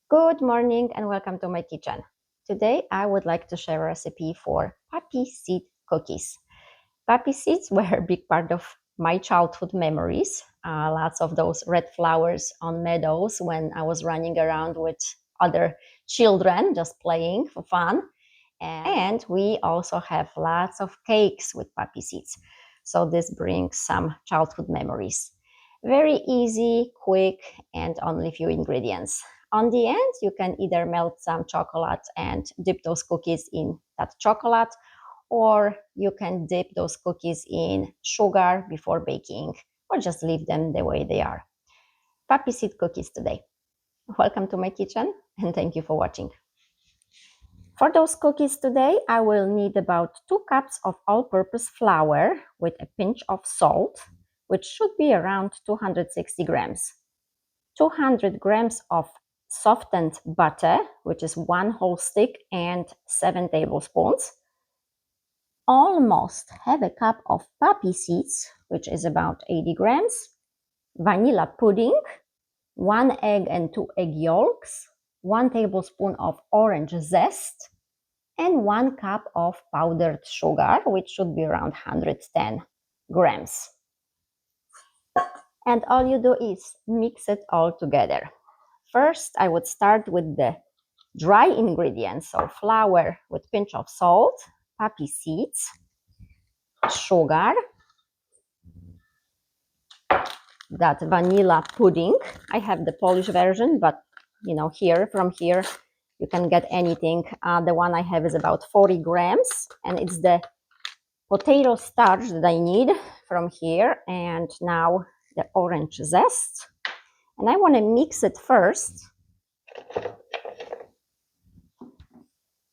Good morning and welcome to my kitchen. Today I would like to share a recipe for poppy seed cookies. Poppy seeds were a big part of my childhood memories. Lots of those red flowers on meadows when I was running around with other children just playing for fun. And we also have lots of cakes with poppy seeds. So this brings some childhood memories. Very easy, quick, and only few ingredients. On the end, you can either melt some chocolate and dip those cookies in that chocolate, or you can dip those cookies in sugar before baking, or just leave them the way they are. Poppy seed cookies today. Welcome to my kitchen, and thank you for watching. For those cookies today, I will need about 2 cups of all-purpose flour with a pinch of salt, which should be around 260 grams. 200 grams of softened butter, which is 1 whole stick and 7 tablespoons. Almost half a cup of poppy seeds, which is about 80 grams. Vanilla pudding, 1 egg and 2 egg yolks, 1 tablespoon of orange zest, and 1 cup of powdered sugar, which should be around 110 grams. And all you do is mix it all together. First, I would start with the dry ingredients, so flour with pinch of salt, poppy seeds, sugar, that vanilla pudding. I have the Polish version, but from here you can get anything. The one I have is about 40 grams, and it's the potato starch that I need from here. And now the orange zest. And I want to mix it first.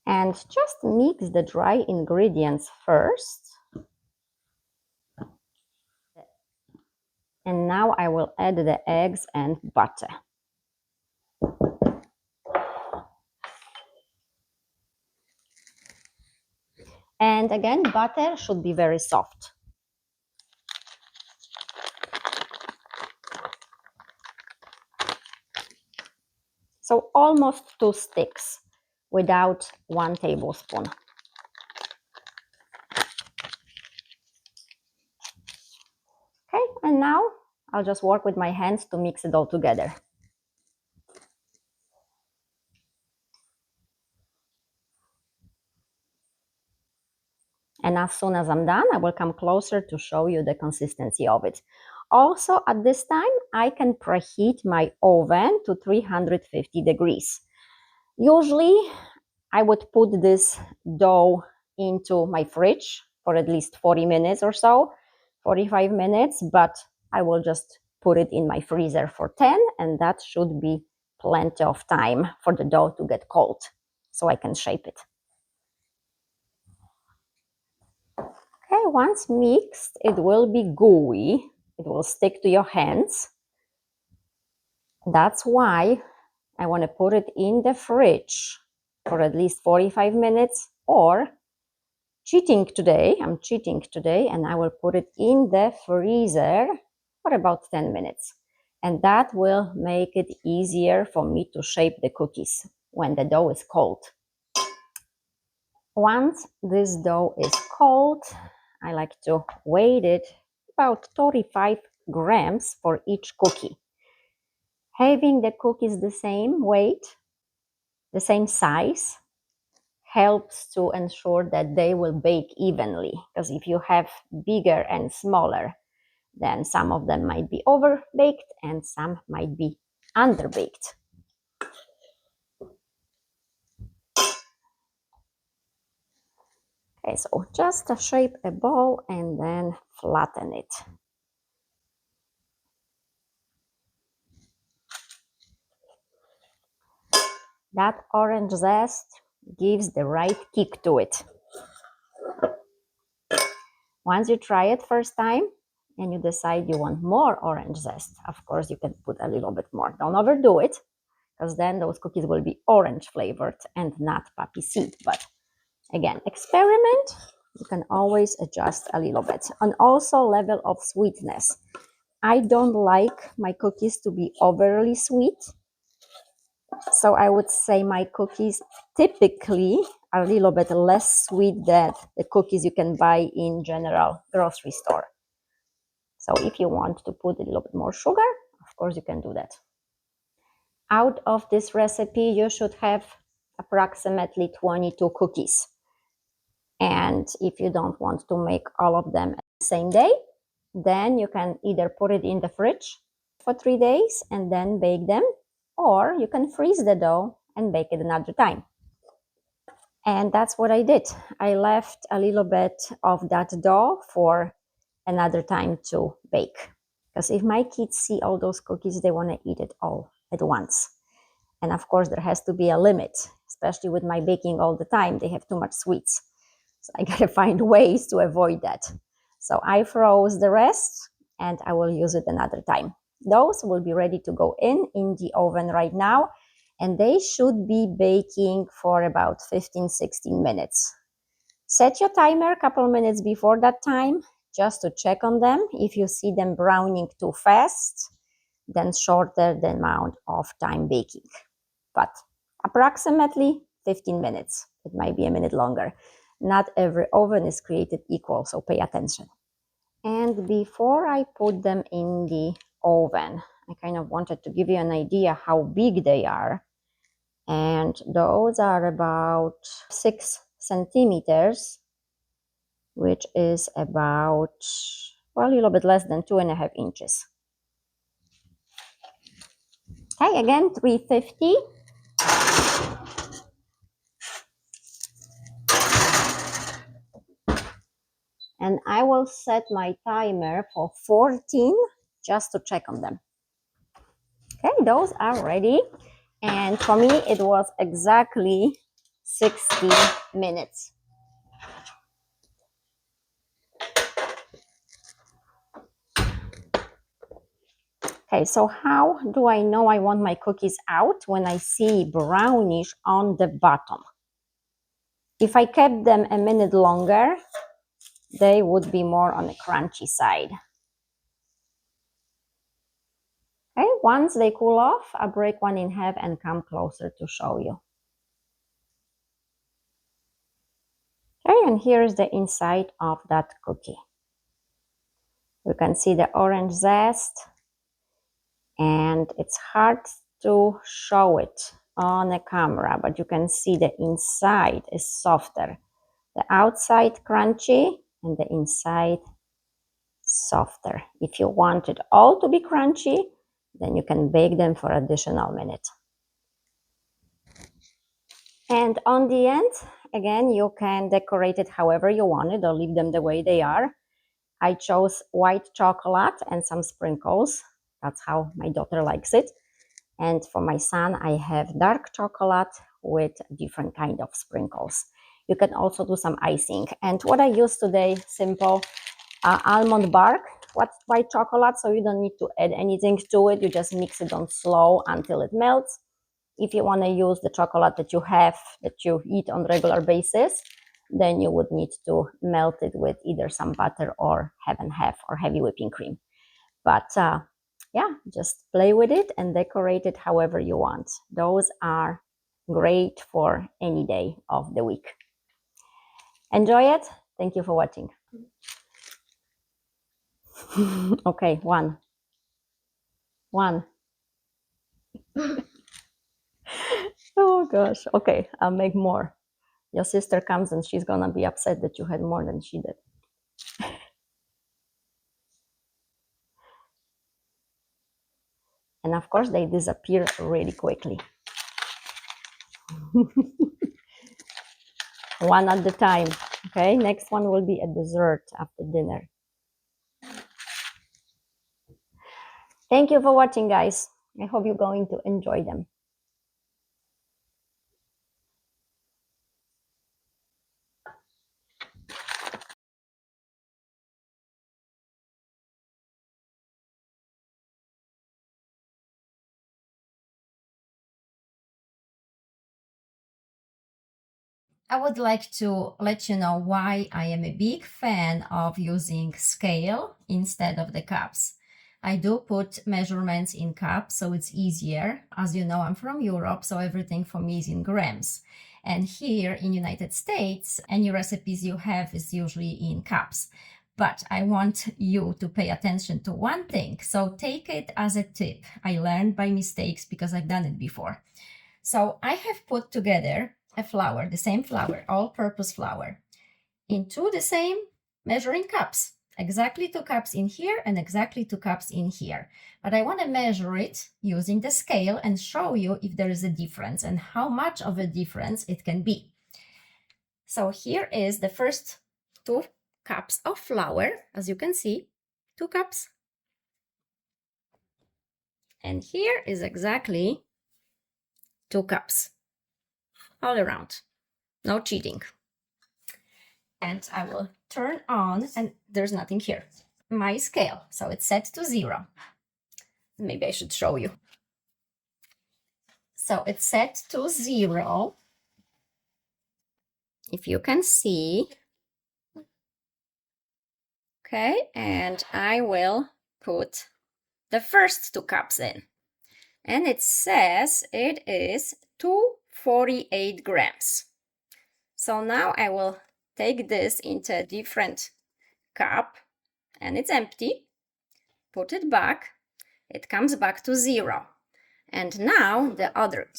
And just mix the dry ingredients first. And now I will add the eggs and butter. And again, butter should be very soft. So almost 2 sticks without 1 tablespoon. Okay, and now I'll just work with my hands to mix it all together. And as soon as I'm done, I will come closer to show you the consistency of it. Also, at this time, I can preheat my oven to 350 degrees. Usually, I would put this dough into my fridge for at least 40 minutes or so, 45 minutes, but I will just put it in my freezer for 10, and that should be plenty of time for the dough to get cold so I can shape it. Okay, once mixed, it will be gooey. It will stick to your hands. That's why I want to put it in the fridge for at least 45 minutes, or I'm cheating today, and I will put it in the freezer for about 10 minutes. And that will make it easier for me to shape the cookies when the dough is cold. Once this dough is cold, I like to weigh it about 35 grams for each cookie. Having the cookies the same weight, the same size, helps to ensure that they will bake evenly. Because if you have bigger and smaller, then some of them might be overbaked and some might be underbaked. Okay, so just shape a ball and then flatten it. That orange zest gives the right kick to it. Once you try it first time and you decide you want more orange zest, of course you can put a little bit more. Don't overdo it, because then those cookies will be orange flavored and not poppy seed. But again, experiment. You can always adjust a little bit. And also level of sweetness. I don't like my cookies to be overly sweet. So I would say my cookies typically are a little bit less sweet than the cookies you can buy in general grocery store. So if you want to put a little bit more sugar, of course you can do that. Out of this recipe, you should have approximately 22 cookies. And if you don't want to make all of them the same day, then you can either put it in the fridge for 3 days and then bake them, or you can freeze the dough and bake it another time. And that's what I did. I left a little bit of that dough for another time to bake. Because if my kids see all those cookies, they want to eat it all at once. And of course, there has to be a limit, especially with my baking all the time. They have too much sweets. So I gotta find ways to avoid that. So I froze the rest and I will use it another time. Those will be ready to go in the oven right now. And they should be baking for about 15-16 minutes. Set your timer a couple minutes before that time just to check on them. If you see them browning too fast, then shorten the amount of time baking. But approximately 15 minutes. It might be a minute longer. Not every oven is created equal, so pay attention. And before I put them in the oven, I kind of wanted to give you an idea how big they are. And those are about 6 centimeters, which is about, well, a little bit less than 2.5 inches. Okay, again, 350. And I will set my timer for 14 just to check on them. Okay, those are ready. And for me, it was exactly 60 minutes. Okay, so how do I know I want my cookies out when I see brownish on the bottom? If I kept them a minute longer, they would be more on the crunchy side. Okay, once they cool off, I'll break one in half and come closer to show you. Okay, and here's the inside of that cookie. You can see the orange zest, and it's hard to show it on a camera, but you can see the inside is softer. The outside crunchy and the inside softer. If you want it all to be crunchy, then you can bake them for additional minute. And on the end, again, you can decorate it however you want it or leave them the way they are. I chose white chocolate and some sprinkles. That's how my daughter likes it. And for my son, I have dark chocolate with different kind of sprinkles. You can also do some icing. And what I use today, simple almond bark, white chocolate, so you don't need to add anything to it. You just mix it on slow until it melts. If you want to use the chocolate that you have, that you eat on regular basis, then you would need to melt it with either some butter or half and half or heavy whipping cream. But yeah, just play with it and decorate it however you want. Those are great for any day of the week. Enjoy it. Thank you for watching. Okay, one. Oh gosh. Okay, I'll make more. Your sister comes and she's gonna be upset that you had more than she did. And of course, they disappear really quickly. One at a time. Okay, next one will be a dessert after dinner. Thank you for watching, guys. I hope you're going to enjoy them. I would like to let you know why I am a big fan of using scale instead of the cups. I do put measurements in cups, so it's easier. As you know, I'm from Europe, so everything for me is in grams. And here in United States, any recipes you have is usually in cups. But I want you to pay attention to one thing. So take it as a tip. I learned by mistakes because I've done it before. So I have put together a flour, the same flour, all-purpose flour, into the same measuring cups. Exactly 2 cups in here and exactly 2 cups in here. But I want to measure it using the scale and show you if there is a difference and how much of a difference it can be. So here is the first 2 cups of flour, as you can see, 2 cups. And here is exactly 2 cups, all around, no cheating. And I will turn on, and there's nothing here, my scale. So it's set to 0. Maybe I should show you. So it's set to 0. If you can see. Okay, and I will put the first 2 cups in. And it says it is 248 grams. So now I will take this into a different cup, and it's empty. Put it back. It comes back to 0. And now the other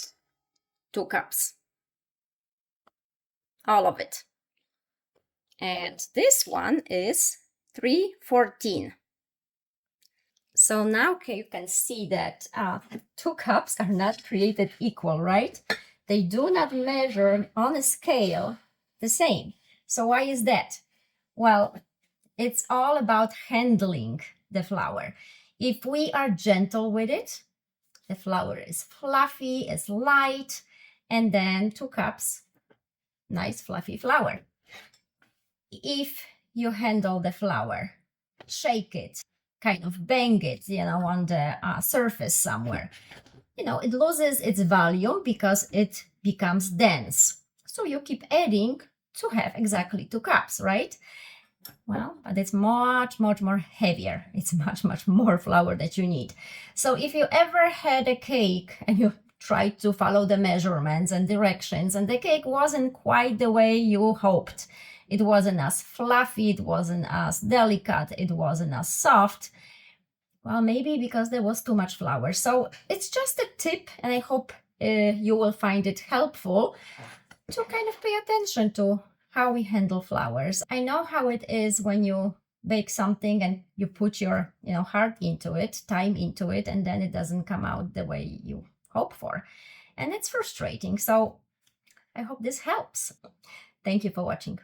2 cups. All of it. And this one is 314. So now you can see that 2 cups are not created equal, right? They do not measure on a scale the same. So why is that? Well, it's all about handling the flour. If we are gentle with it, the flour is fluffy, it's light, and then 2 cups, nice fluffy flour. If you handle the flour, shake it, kind of bang it, on the surface somewhere, it loses its volume because it becomes dense. So you keep adding to have exactly 2 cups, right? Well, but it's much, much more heavier. It's much, much more flour that you need. So if you ever had a cake and you tried to follow the measurements and directions and the cake wasn't quite the way you hoped, it wasn't as fluffy, it wasn't as delicate, it wasn't as soft, well, maybe because there was too much flour. So it's just a tip, and I hope you will find it helpful to kind of pay attention to how we handle flours. I know how it is when you bake something and you put your heart into it, time into it, and then it doesn't come out the way you hope for. And it's frustrating. So I hope this helps. Thank you for watching.